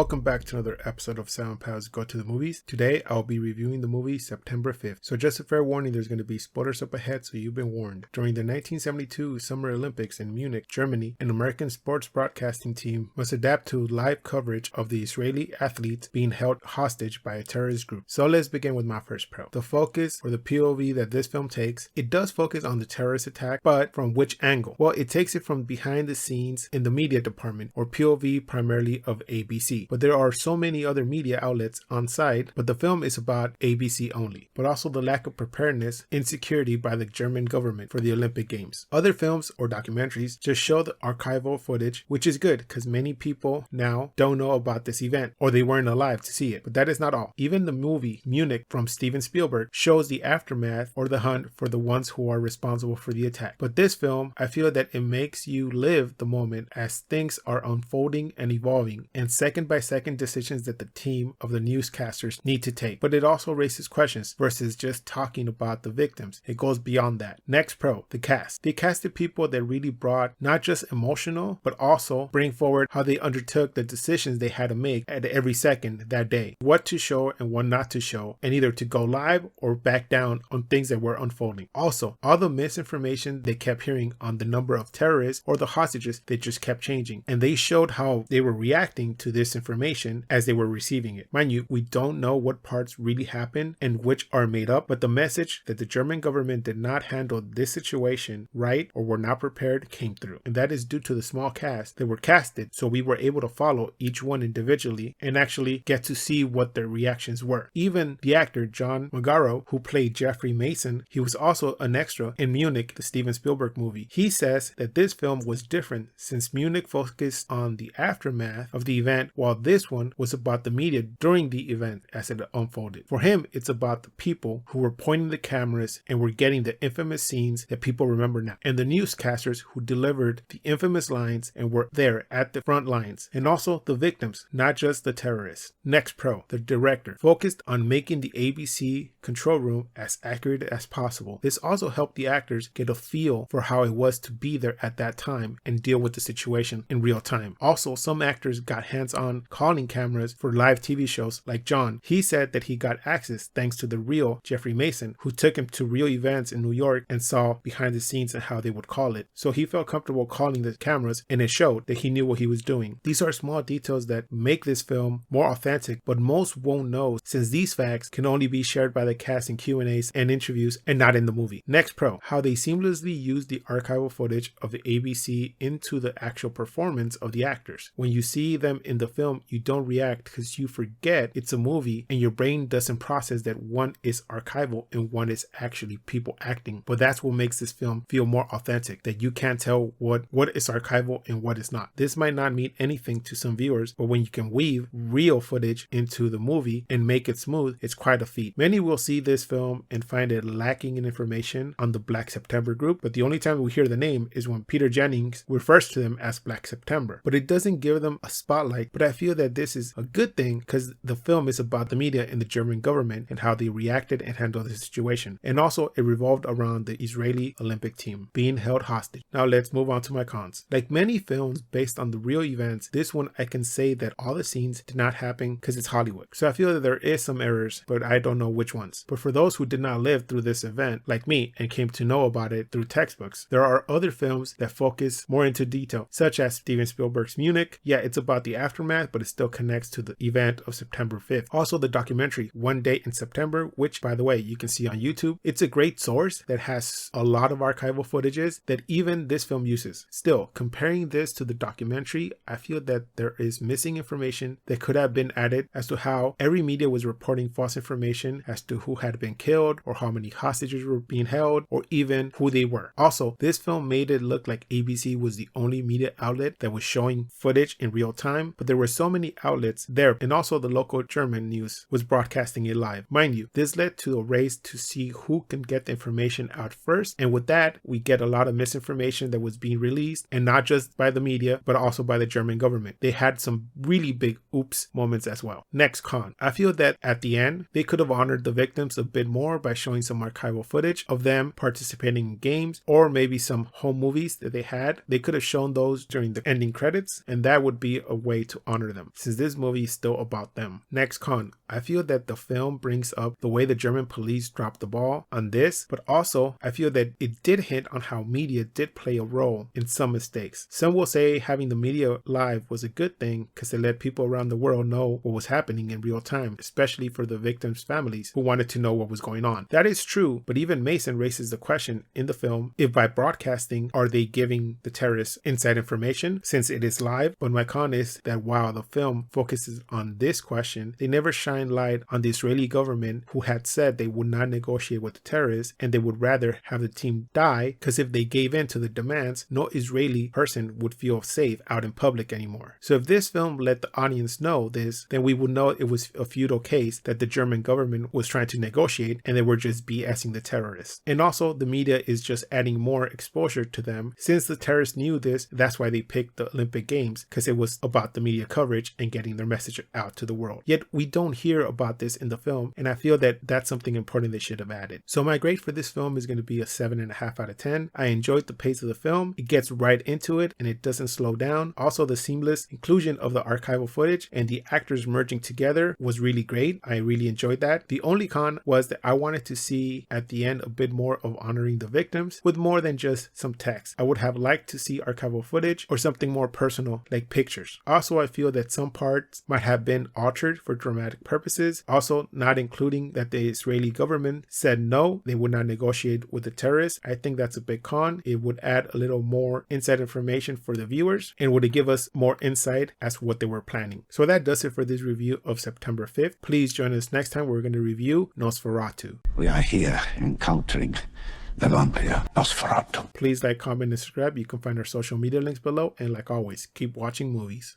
Welcome back to another episode of Sound Pals Go to the Movies. Today, I'll be reviewing the movie September 5th. So just a fair warning, there's going to be spoilers up ahead, so you've been warned. During the 1972 Summer Olympics in Munich, Germany, an American sports broadcasting team must adapt to live coverage of the Israeli athletes being held hostage by a terrorist group. So let's begin with my first pro. The focus, or the POV that this film takes, it does focus on the terrorist attack, but from which angle? Well, it takes it from behind the scenes in the media department, or POV primarily of ABC. But there are so many other media outlets on site, but the film is about ABC only. But also the lack of preparedness, insecurity by the German government for the Olympic Games. Other films or documentaries just show the archival footage, which is good because many people now don't know about this event or they weren't alive to see it. But that is not all. Even the movie Munich from Steven Spielberg shows the aftermath or the hunt for the ones who are responsible for the attack. But this film, I feel that it makes you live the moment as things are unfolding and evolving, and second by second decisions that the team of the newscasters need to take. But it also raises questions versus just talking about the victims. It goes beyond that. Next pro, the cast. They casted people that really brought not just emotional, but also bring forward how they undertook the decisions they had to make at every second that day. What to show and what not to show, and either to go live or back down on things that were unfolding. Also, all the misinformation they kept hearing on the number of terrorists or the hostages, they just kept changing. And they showed how they were reacting to this information as they were receiving it. Mind you, we don't know what parts really happened and which are made up, but the message that the German government did not handle this situation right or were not prepared came through. And that is due to the small cast that were casted, so we were able to follow each one individually and actually get to see what their reactions were. Even the actor John Magaro, who played Jeffrey Mason, he was also an extra in Munich, the Steven Spielberg movie. He says that this film was different since Munich focused on the aftermath of the event, while this one was about the media during the event as it unfolded. For him, it's about the people who were pointing the cameras and were getting the infamous scenes that people remember now, and the newscasters who delivered the infamous lines and were there at the front lines, and also the victims, not just the terrorists. Next pro, the director, focused on making the ABC control room as accurate as possible. This also helped the actors get a feel for how it was to be there at that time and deal with the situation in real time. Also, some actors got hands-on calling cameras for live TV shows like John. He said that he got access thanks to the real Jeffrey Mason, who took him to real events in New York and saw behind the scenes and how they would call it. So he felt comfortable calling the cameras, and it showed that he knew what he was doing. These are small details that make this film more authentic, but most won't know since these facts can only be shared by the cast in Q&As and interviews and not in the movie. Next pro, how they seamlessly use the archival footage of the ABC into the actual performance of the actors. When you see them in the film, you don't react because you forget it's a movie and your brain doesn't process that one is archival and one is actually people acting. But that's what makes this film feel more authentic, that you can't tell what is archival and what is not. This might not mean anything to some viewers, but when you can weave real footage into the movie and make it smooth, it's quite a feat. Many will see this film and find it lacking in information on the Black September group, but the only time we hear the name is when Peter Jennings refers to them as Black September. But it doesn't give them a spotlight, but I feel that this is a good thing because the film is about the media and the German government and how they reacted and handled the situation. And also it revolved around the Israeli Olympic team being held hostage. Now let's move on to my cons. Like many films based on the real events, this one I can say that all the scenes did not happen because it's Hollywood. So I feel that there is some errors, but I don't know which ones. But for those who did not live through this event, like me, and came to know about it through textbooks, there are other films that focus more into detail, such as Steven Spielberg's Munich. Yeah, it's about the aftermath, but it still connects to the event of September 5th. Also, the documentary One Day in September, which, by the way, you can see on YouTube. It's a great source that has a lot of archival footages that even this film uses. Still, comparing this to the documentary, I feel that there is missing information that could have been added as to how every media was reporting false information as to who had been killed or how many hostages were being held or even who they were. Also, this film made it look like ABC was the only media outlet that was showing footage in real time, but there were so many outlets there, and also the local German news was broadcasting it live. Mind you, this led to a race to see who can get the information out first, and with that, we get a lot of misinformation that was being released, and not just by the media, but also by the German government. They had some really big oops moments as well. Next con, I feel that at the end, they could have honored the victims a bit more by showing some archival footage of them participating in games, or maybe some home movies that they had. They could have shown those during the ending credits, and that would be a way to honor murder them, since this movie is still about them. Next con, I feel that the film brings up the way the German police dropped the ball on this, but also I feel that it did hint on how media did play a role in some mistakes. Some will say having the media live was a good thing because it let people around the world know what was happening in real time, especially for the victims' families who wanted to know what was going on. That is true, but even Mason raises the question in the film if by broadcasting are they giving the terrorists inside information since it is live. But my con is that while the film focuses on this question, they never shine light on the Israeli government who had said they would not negotiate with the terrorists and they would rather have the team die, because if they gave in to the demands, no Israeli person would feel safe out in public anymore. So if this film let the audience know this, then we would know it was a feudal case that the German government was trying to negotiate and they were just BSing the terrorists. And also the media is just adding more exposure to them. Since the terrorists knew this, that's why they picked the Olympic Games, because it was about the media coverage and getting their message out to the world. Yet we don't hear about this in the film, and I feel that that's something important they should have added. So my grade for this film is going to be a 7.5 out of 10. I enjoyed the pace of the film. It gets right into it and it doesn't slow down. Also, the seamless inclusion of the archival footage and the actors merging together was really great. I really enjoyed that. The only con was that I wanted to see at the end a bit more of honoring the victims with more than just some text. I would have liked to see archival footage or something more personal like pictures. Also, I feel that some parts might have been altered for dramatic purposes. Also, not including that the Israeli government said no, they would not negotiate with the terrorists. I think that's a big con. It would add a little more inside information for the viewers and would give us more insight as to what they were planning. So that does it for this review of September 5th. Please join us next time. We're going to review Nosferatu. We are here encountering the vampire Nosferatu. Please like, comment, and subscribe. You can find our social media links below. And like always, keep watching movies.